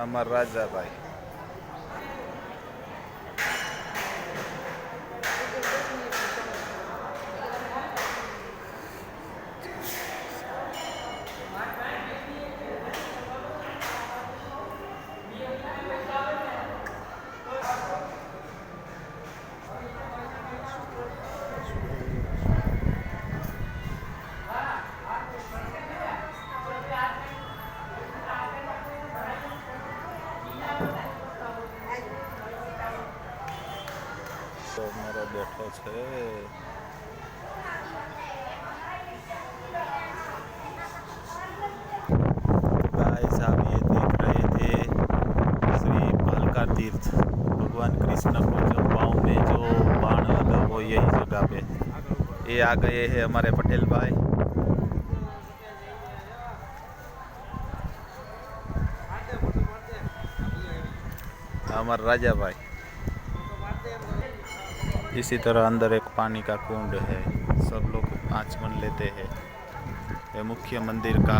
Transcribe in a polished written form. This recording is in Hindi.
अमर राजा भाई। तो मेरा बैठो छे गाइस, आप ये देख रहे थे श्री भालका तीर्थ। भगवान कृष्ण को जो पाँव में जो बाण लगा वो यही जगह पे। ये आ गए हैं हमारे पटेल भाई। हमारे राजा भाई। इसी तरह अंदर एक पानी का कुंड है, सब लोग आचमन लेते हैं। ये मुख्य मंदिर का